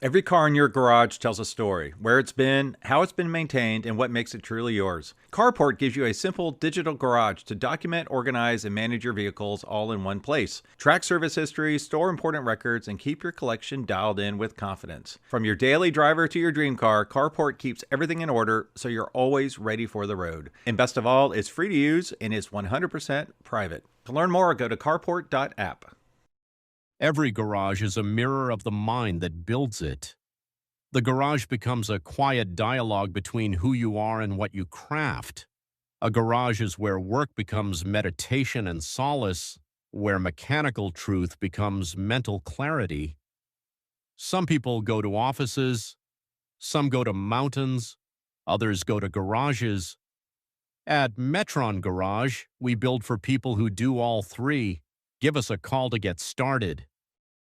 Every car in your garage tells a story: where it's been, how it's been maintained, and what makes it truly yours. Carport gives you a simple digital garage to document, organize, and manage your vehicles all in one place. Track service history, store important records, and keep your collection dialed in with confidence. From your daily driver to your dream car, Carport keeps everything in order so you're always ready for the road. And best of all, it's free to use and is 100% private. To learn more, go to carport.app. Every garage is a mirror of the mind that builds it. The garage becomes a quiet dialogue between who you are and what you craft. A garage is where work becomes meditation and solace, where mechanical truth becomes mental clarity. Some people go to offices, some go to mountains, others go to garages. At Metron Garage, we build for people who do all three. Give us a call to get started.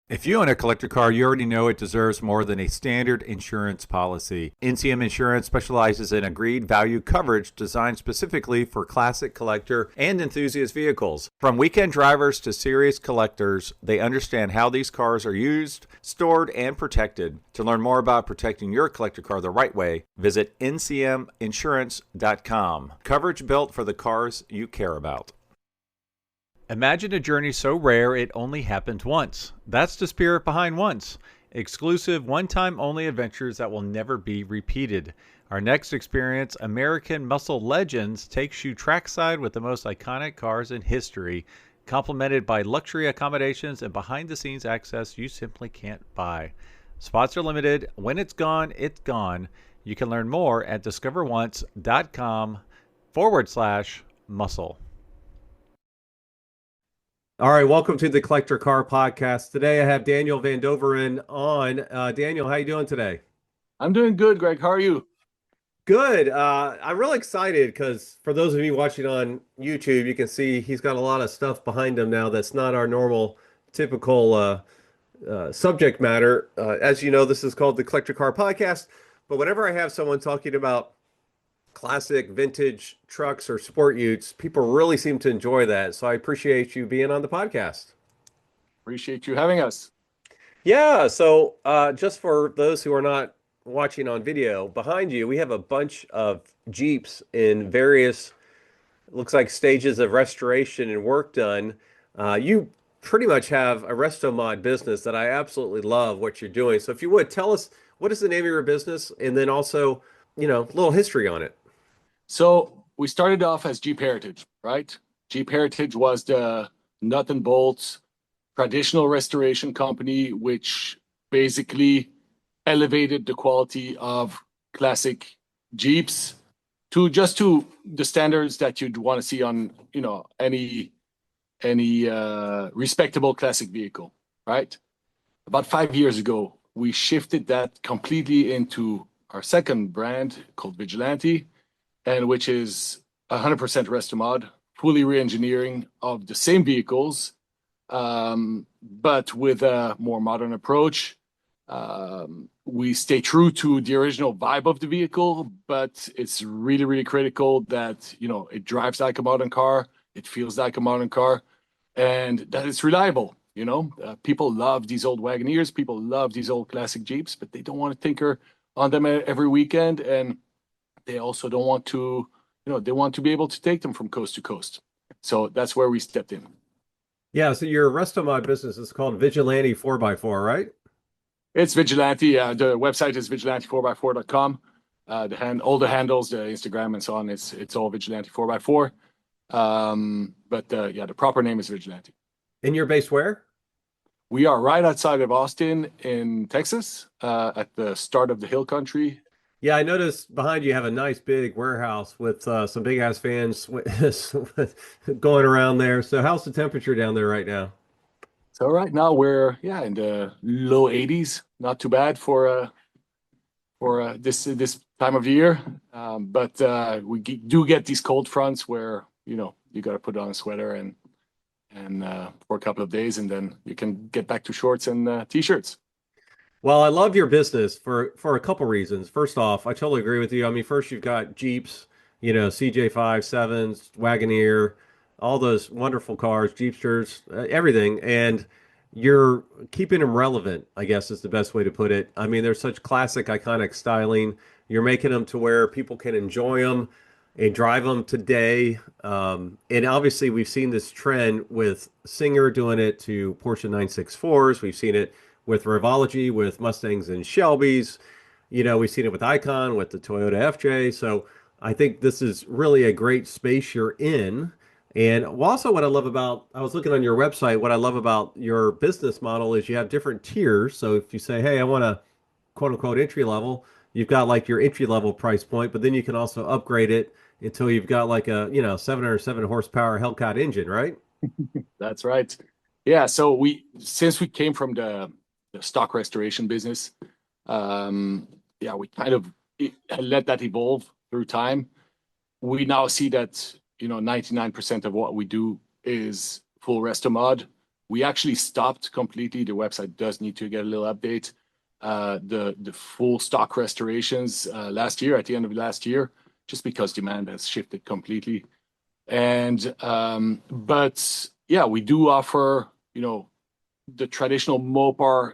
If you own a collector car, you already know it deserves more than a standard insurance policy. NCM Insurance specializes in agreed value coverage designed specifically for classic collector and enthusiast vehicles. From weekend drivers to serious collectors, they understand how these cars are used, stored, and protected. To learn more about protecting your collector car the right way, visit ncminsurance.com. Coverage built for the cars you care about. Imagine a journey so rare it only happened once. That's the spirit behind Once. Exclusive, one-time only adventures that will never be repeated. Our next experience, American Muscle Legends, takes you trackside with the most iconic cars in history, complemented by luxury accommodations and behind-the-scenes access you simply can't buy. Spots are limited. When it's gone, it's gone. You can learn more at discoveronce.com/muscle. All right, welcome to the Collector Car Podcast. Today I have Daniel Van Doveren on. Daniel, how you doing today? I'm doing good, Greg. How are you? Good. I'm really excited because for those of you watching on YouTube, you can see he's got a lot of stuff behind him now that's not our normal, typical subject matter. As you know, this is called the Collector Car Podcast. But whenever I have someone talking about classic vintage trucks or sport utes, people really seem to enjoy that. So I appreciate you being on the podcast. Appreciate you having us. Yeah. So just for those who are not watching on video, behind you, we have a bunch of Jeeps in various, looks like stages of restoration and work done. You pretty much have a Restomod business that I absolutely love what you're doing. So if you would tell us, what is the name of your business? And then also, a little history on it. So we started off as Jeep Heritage, right? Jeep Heritage was the nut and bolts traditional restoration company, which basically elevated the quality of classic Jeeps to the standards that you'd want to see on, any respectable classic vehicle, right? About 5 years ago, we shifted that completely into our second brand called Vigilante, and which is 100% Restomod, fully re-engineering of the same vehicles, but with a more modern approach. We stay true to the original vibe of the vehicle, but it's really, really critical that, it drives like a modern car, it feels like a modern car, and that it's reliable. People love these old Wagoneers, people love these old classic Jeeps, but they don't want to tinker on them every weekend, and they also don't want to, they want to be able to take them from coast to coast. So that's where we stepped in. Yeah, so your rest of my business is called Vigilante 4x4, right? It's Vigilante. The website is vigilante4x4.com. All the handles, the Instagram and so on, it's all Vigilante 4x4. But the proper name is Vigilante. And you're based where? We are right outside of Austin in Texas, at the start of the hill country. Yeah, I noticed behind you have a nice big warehouse with some big ass fans going around there. So how's the temperature down there right now? So right now we're in the low 80s. Not too bad for this time of year. But we do get these cold fronts where you got to put on a sweater and for a couple of days, and then you can get back to shorts and t-shirts. Well, I love your business for a couple reasons. First off, I totally agree with you. I mean, first you've got Jeeps, CJ5, 7s, Wagoneer, all those wonderful cars, Jeepsters, everything. And you're keeping them relevant, I guess is the best way to put it. I mean, they're such classic, iconic styling. You're making them to where people can enjoy them and drive them today. And obviously, we've seen this trend with Singer doing it to Porsche 964s. We've seen it with Revology, with Mustangs and Shelbys. We've seen it with Icon, with the Toyota FJ. So I think this is really a great space you're in. And also, what I love about, I was looking on your website, what I love about your business model is you have different tiers. So if you say, hey, I want a quote unquote entry level, you've got like your entry level price point, but then you can also upgrade it until you've got like a, 707 horsepower Hellcat engine, right? That's right. Yeah. So since we came from the stock restoration business, yeah, we kind of let that evolve through time. We now see that 99% of what we do is full Restomod. We actually stopped completely. The website does need to get a little update. The full stock restorations last year, at the end of last year, just because demand has shifted completely. And but yeah, we do offer the traditional Mopar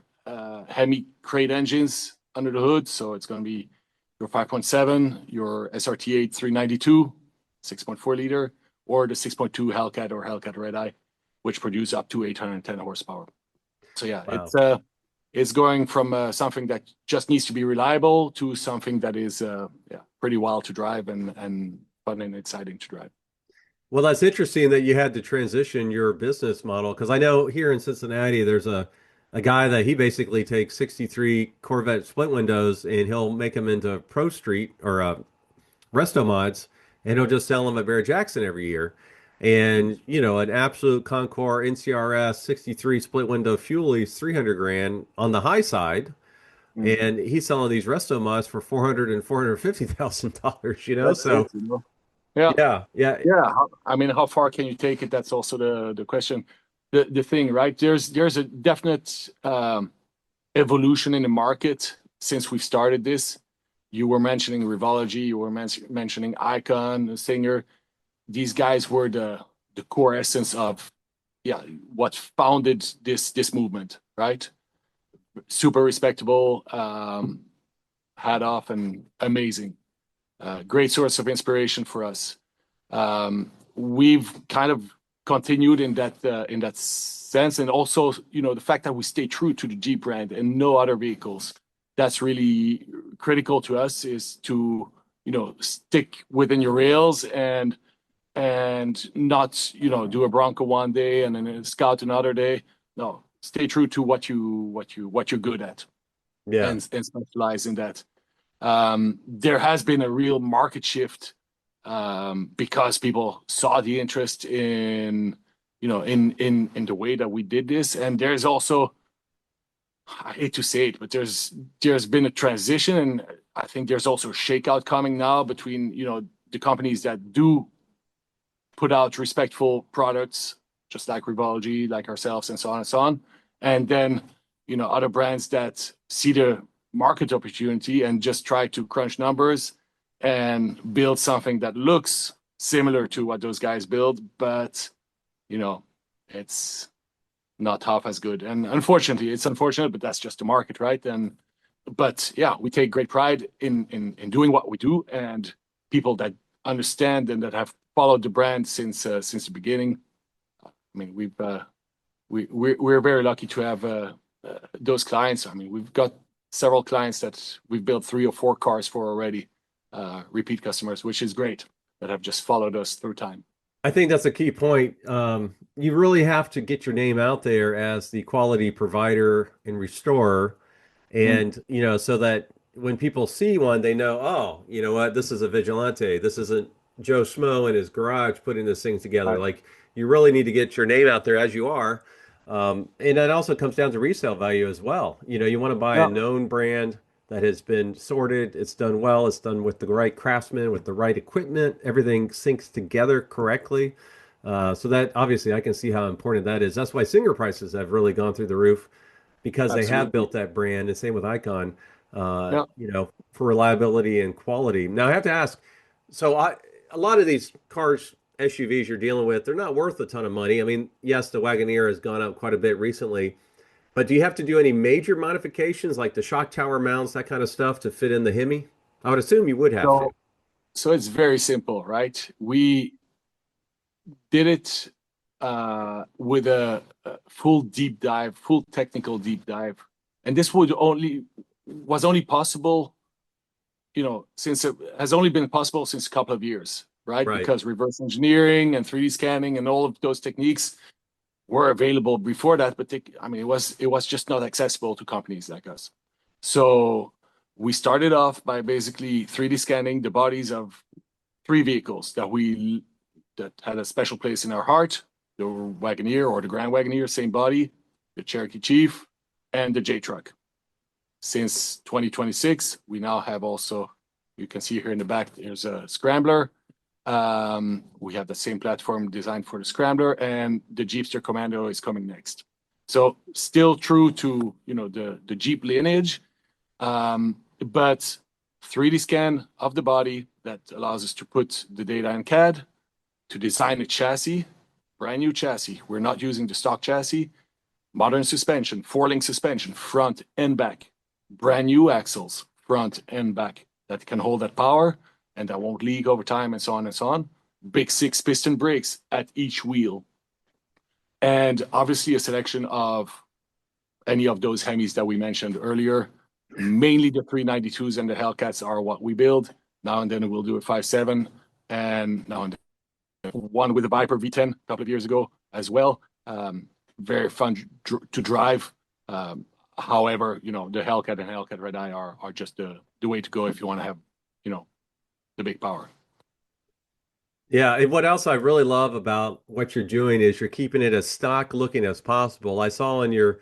Hemi crate engines under the hood. So it's going to be your 5.7, your SRT8 392, 6.4 liter, or the 6.2 Hellcat or Hellcat Red Eye, which produce up to 810 horsepower. So yeah, Wow. it's going from something that just needs to be reliable to something that is pretty wild to drive and fun and exciting to drive. Well, that's interesting that you had to transition your business model because I know here in Cincinnati, there's a guy that he basically takes 63 Corvette split windows and he'll make them into Pro Street or Restomods, and he'll just sell them at Bear Jackson every year. And an absolute Concours NCRS 63 split window Fuel is 300 grand on the high side, Mm. and he's selling these Restomods for 400 and $450,000. That's So it. Yeah. yeah, yeah, Yeah, I mean, how far can you take it? That's also the question. The thing, right? There's a definite evolution in the market since we started this. You were mentioning Revology, you were mentioning Icon, the Singer. These guys were the core essence of what founded this movement, right? Super respectable, hat off, and amazing. Great source of inspiration for us. We've kind of continued in that sense, and also the fact that we stay true to the Jeep brand and no other vehicles. That's really critical to us, is to stick within your rails and not do a Bronco one day and then a Scout another day. No, stay true to what you're good at yeah. and specialize in that. There has been a real market shift because people saw the interest in in the way that we did this, and there's also, I hate to say it, but there's been a transition, and I think there's also a shakeout coming now between the companies that do put out respectful products, just like Revology, like ourselves, and so on and so on, and then other brands that see the market opportunity and just try to crunch numbers and build something that looks similar to what those guys build, but it's not half as good. And unfortunately, it's unfortunate, but that's just the market, right? But yeah, we take great pride in doing what we do, and people that understand and that have followed the brand since the beginning. I mean, we're very lucky to have those clients. I mean, we've got several clients that we've built 3 or 4 cars for already, repeat customers, which is great, that have just followed us through time. I think that's a key point. You really have to get your name out there as the quality provider and restorer, Mm. and so that when people see one, they know, oh, you know what, this is a Vigilante. This isn't Joe Schmo in his garage putting this thing together. Right. Like you really need to get your name out there as you are, and that also comes down to resale value as well. You want to buy a Yeah, known brand that has been sorted. It's done well. It's done with the right craftsman, with the right equipment. Everything syncs together correctly. So that obviously I can see how important that is. That's why Singer prices have really gone through the roof because they have absolutely. built that brand. And same with Icon, Yeah. for reliability and quality. Now I have to ask, so a lot of these cars, SUVs you're dealing with, they're not worth a ton of money. I mean, yes, the Wagoneer has gone up quite a bit recently, But do you have to do any major modifications like the shock tower mounts, that kind of stuff to fit in the Hemi? I would assume you would have to. So, so it's very simple, right? We did it with a full deep dive, full technical deep dive, and this was only possible, since it has only been possible since a couple of years, right? Right. Because reverse engineering and 3D scanning and all of those techniques were available before that, but it was just not accessible to companies like us. So we started off by basically 3D scanning the bodies of three vehicles that had a special place in our heart: the Wagoneer or the Grand Wagoneer, same body, the Cherokee Chief, and the J Truck. Since 2026, we now have also, you can see here in the back, there's a Scrambler. We have the same platform designed for the Scrambler, and the Jeepster Commando is coming next. So still true to the Jeep lineage, but 3D scan of the body that allows us to put the data in CAD, to design a chassis, brand new chassis. We're not using the stock chassis. Modern suspension, four-link suspension, front and back. Brand new axles, front and back, that can hold that power and that won't leak over time, and so on and so on. Big 6-piston brakes at each wheel. And obviously a selection of any of those Hemis that we mentioned earlier. Mainly the 392s and the Hellcats are what we build. Now and then we'll do a 5.7, and now and then one with a Viper V10 a couple of years ago as well. Very fun to drive. However, the Hellcat and Hellcat Red Eye are just the way to go if you want to have, the big power. Yeah, and what else I really love about what you're doing is you're keeping it as stock looking as possible. I saw in your,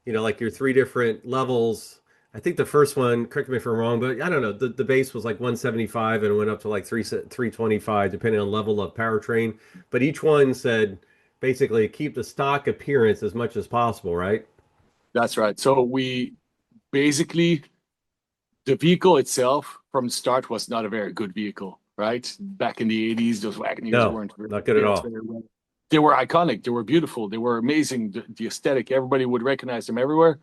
like your three different levels. I think the first one, correct me if I'm wrong, but I don't know, the base was like 175 and it went up to like 325 depending on level of powertrain. But each one said basically keep the stock appearance as much as possible, right? That's right. So we basically, the vehicle itself from the start was not a very good vehicle, right? Back in the 80s, those Wagoneers No, weren't not good at built all. very well. They were iconic. They were beautiful. They were amazing. The aesthetic, everybody would recognize them everywhere.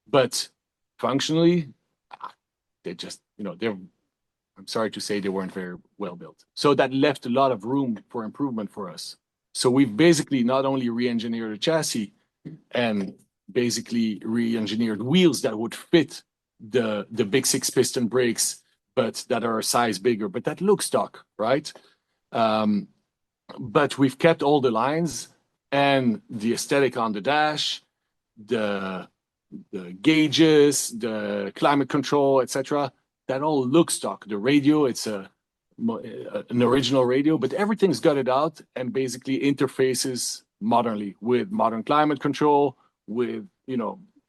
But functionally, they just, I'm sorry to say, they weren't very well built. So that left a lot of room for improvement for us. So we've basically not only re-engineered a chassis and basically re-engineered wheels that would fit the big 6-piston brakes, but that are a size bigger, but that look stock, right? But we've kept all the lines and the aesthetic on the dash, the gauges, the climate control, etc. That all looks stock. The radio, it's an original radio, but everything's gutted out and basically interfaces modernly with modern climate control, with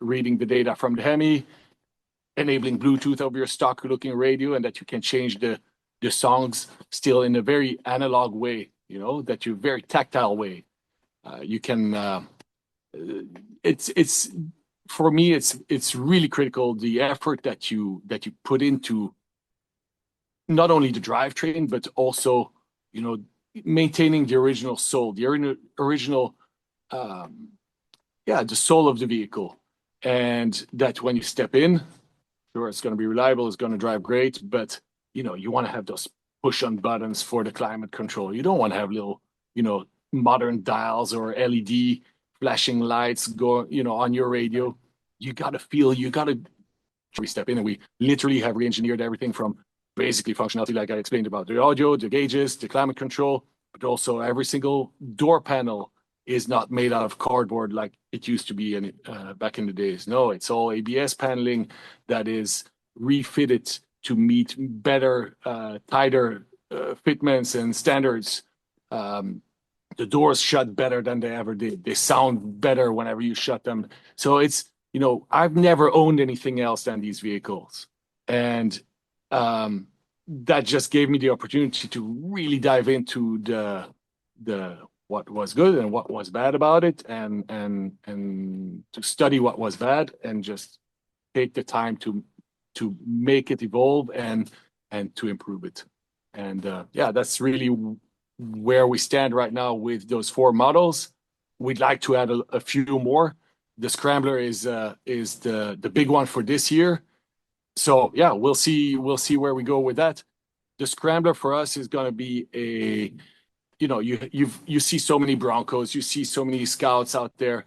reading the data from the Hemi, enabling Bluetooth over your stock looking radio, and that you can change the songs still in a very analog way, that you very tactile way. You can it's for me, it's really critical, the effort that you put into not only the drivetrain, but also, maintaining the original soul, the original, the soul of the vehicle. And that when you step in, sure, it's going to be reliable, it's going to drive great, but, you want to have those push on buttons for the climate control. You don't want to have little, modern dials or LED flashing lights go, on your radio. You got to step in, and we literally have re-engineered everything from basically functionality, like I explained about the audio, the gauges, the climate control, but also every single door panel is not made out of cardboard like it used to be back in the days. No, it's all ABS paneling that is refitted to meet better, tighter fitments and standards. The doors shut better than they ever did. They sound better whenever you shut them. So it's, I've never owned anything else than these vehicles. And that just gave me the opportunity to really dive into the what was good and what was bad about it, and to study what was bad and just take the time to make it evolve and to improve it. And that's really where we stand right now with those 4 models. We'd like to add a few more, the Scrambler is the big one for this year. So yeah, we'll see where we go with that. The Scrambler for us is going to be a, you see so many Broncos, you see so many Scouts out there.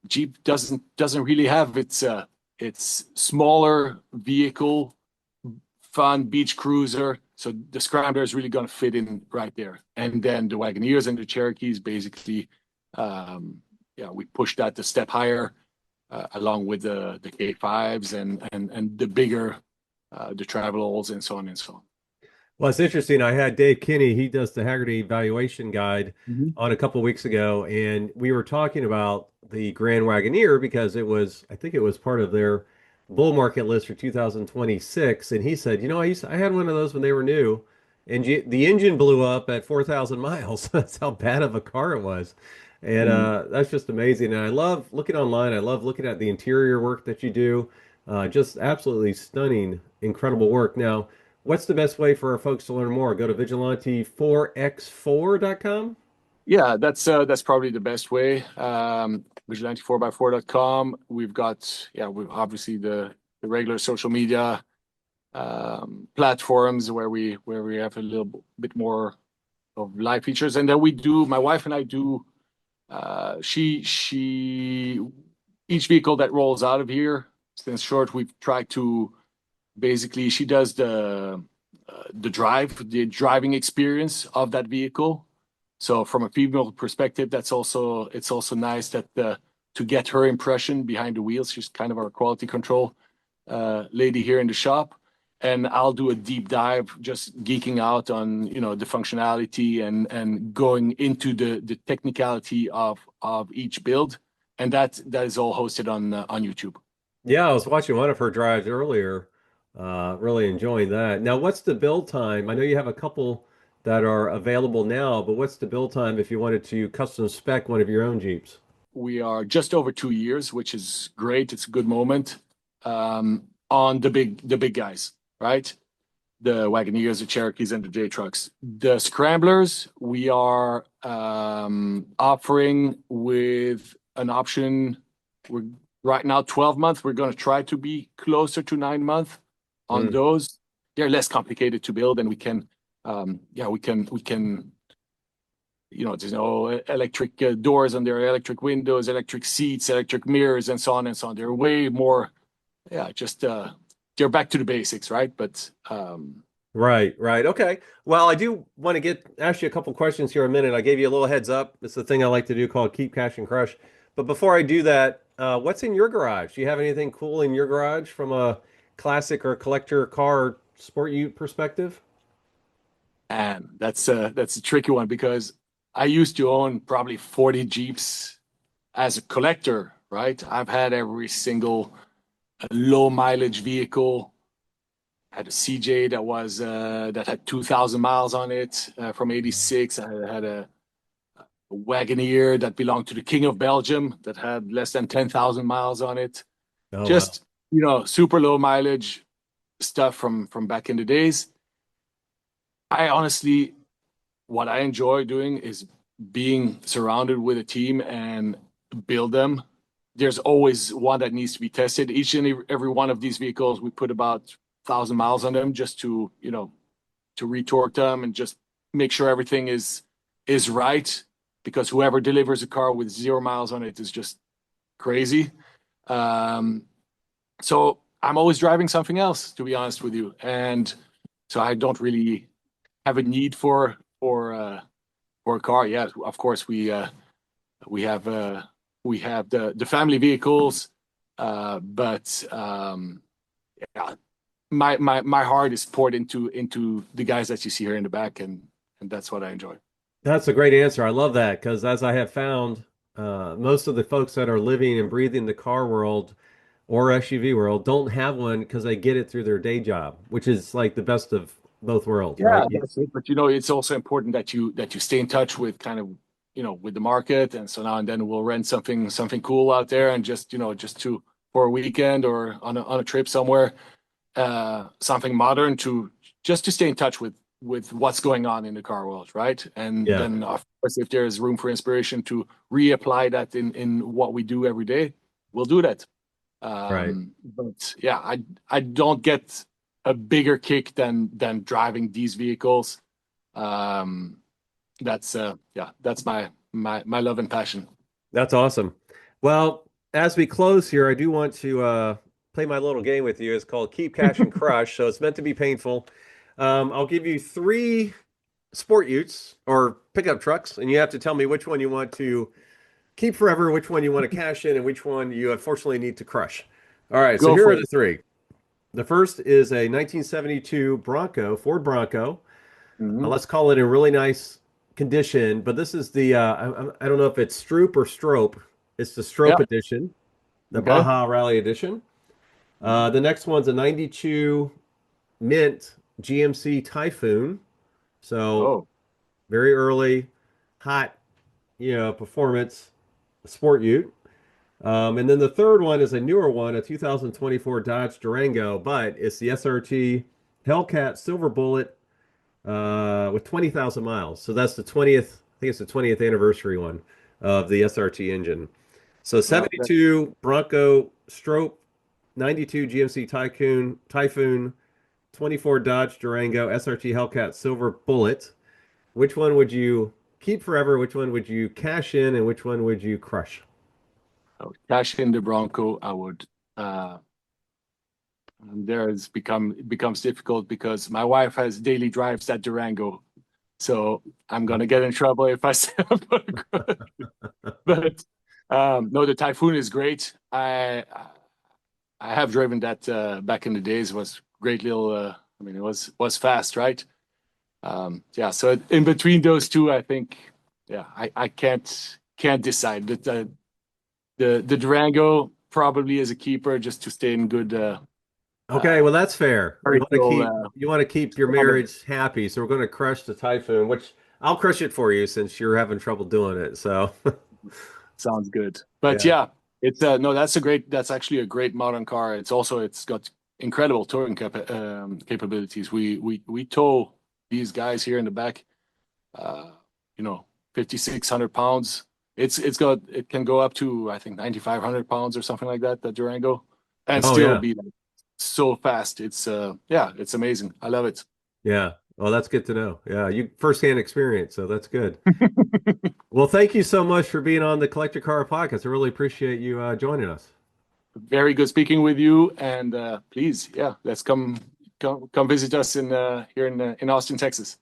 Jeep doesn't really have its smaller vehicle, fun beach cruiser. So the Scrambler is really going to fit in right there. And then the Wagoneers and the Cherokees, basically, we pushed that a step higher, along with the K5s and the bigger, the Travelers and so on and so on. Well, it's interesting. I had Dave Kinney, he does the Haggerty Valuation Guide, Mm-hmm. on a couple of weeks ago, and we were talking about the Grand Wagoneer because I think it was part of their bull market list for 2026. And he said, I had one of those when they were new, and the engine blew up at 4,000 miles. That's how bad of a car it was. And that's just amazing. And I love looking online. I love looking at the interior work that you do. Just absolutely stunning, incredible work. Now, what's the best way for our folks to learn more? Go to vigilante4x4.com. Yeah, that's probably the best way. Vigilante4x4.com. We've obviously the regular social media platforms where we have a little bit more of live features, and then my wife and I do. She each vehicle that rolls out of here, in short, we've tried to basically, she does the driving experience of that vehicle. So from a female perspective, it's also nice that to get her impression behind the wheels. She's kind of our quality control lady here in the shop, and I'll do a deep dive, just geeking out on the functionality and going into the technicality of each build, and that is all hosted on YouTube. Yeah, I was watching one of her drives earlier. Really enjoying that. Now, what's the build time? I know you have a couple that are available now, but what's the build time if you wanted to custom spec one of your own Jeeps? We are just over 2 years, which is great. It's a good moment on the big guys, right? The Wagoneers, the Cherokees, and the J trucks. The Scramblers, we are offering with an option. We're right now 12 months. We're going to try to be closer to 9 months on those. They're less complicated to build, and we can there's no electric doors on there, electric windows, electric seats, electric mirrors, and so on and so on. They're way more, they're back to the basics, right? But Right. Okay. Well, I do want to ask you a couple questions here in a minute. I gave you a little heads up. It's the thing I like to do called Keep Cash and Crush. But before I do that, what's in your garage? Do you have anything cool in your garage from a classic or collector car sport ute perspective? and that's a tricky one, because I used to own probably 40 Jeeps as a collector, right? I've had every single low mileage vehicle. I had a CJ that had 2,000 miles on it from '86. I had a Wagoneer that belonged to the King of Belgium that had less than 10,000 miles on it. Oh, Just super low mileage stuff from back in the days. I honestly, what I enjoy doing is being surrounded with a team and build them. There's always one that needs to be tested. Each and every one of these vehicles, we put about 1,000 miles on them just to retorque them and just make sure everything is right, because whoever delivers a car with 0 miles on it is just crazy. So I'm always driving something else, to be honest with you. And so I don't really have a need for a car. Yeah, of course we have the family vehicles, but yeah, my heart is poured into the guys that you see here in the back, and that's what I enjoy. that's a great answer. I love that because, as I have found, most of the folks that are living and breathing the car world or SUV world don't have one because they get it through their day job, which is like the best of both worlds, Yeah, right? that's it. But it's also important that you stay in touch with kind of with the market, and so now and then we'll rent something cool out there, and just for a weekend or on a trip somewhere, something modern to stay in touch with with what's going on in the car world, right? And Yeah. then of course, if there is room for inspiration to reapply that in what we do every day, we'll do that. Right. But yeah, I don't get a bigger kick than driving these vehicles. That's my love and passion. That's awesome. Well, as we close here, I do want to play my little game with you. It's called Keep, Cash, and Crush. So it's meant to be painful. I'll give you 3 sport utes or pickup trucks, and you have to tell me which one you want to keep forever, which one you want to cash in, and which one you unfortunately need to crush. All right, so Go here for are it. the 3. The first is a 1972 Bronco, Ford Bronco. Mhm. Let's call it in really nice condition, but this is the I don't know if it's Stroop or Strope. It's the Yeah. Strope edition, the Okay. Baja Rally edition. The next one's a 92 Mint GMC Typhoon. So Oh, very early, hot, performance sport ute. And then the third one is a newer one, a 2024 Dodge Durango, but it's the SRT Hellcat Silver Bullet with 20,000 miles. So that's the 20th, I think it's the 20th anniversary one of the SRT engine. So yeah. 72 Bronco Stroke, 92 GMC Typhoon, 24 Dodge Durango, SRT Hellcat Silver Bullet. Which one would you keep forever? Which one would you cash in? And which one would you crush? I would cash in the Bronco. I would. And there it becomes difficult because my wife has daily drives that Durango, so I'm gonna get in trouble if I say I'm gonna. But no, the Typhoon is great. I have driven that back in the days. It was great little. I mean, it was fast, right? Yeah. So in between those two, I think, yeah, I can't decide. But the Durango probably is a keeper just to stay in good. Okay, well that's fair. You want to Marital, keep your marriage happy, so we're going to crush the Typhoon, which I'll crush it for you since you're having trouble doing it. So, sounds good. But yeah. yeah, it's no, that's actually a great modern car. It's got incredible towing capabilities. We tow these guys here in the back, uh, 5,600 pounds. It can go up to, I think, 9,500 pounds or something like that, the Durango, and Oh still yeah. be like so fast. Yeah, it's amazing. I love it. Yeah. Well, that's good to know. Yeah, you firsthand experience, so that's good. Well, thank you so much for being on the Collector Car Podcast. I really appreciate you joining us. Very good speaking with you, and please, yeah, let's come visit us in here in Austin, Texas.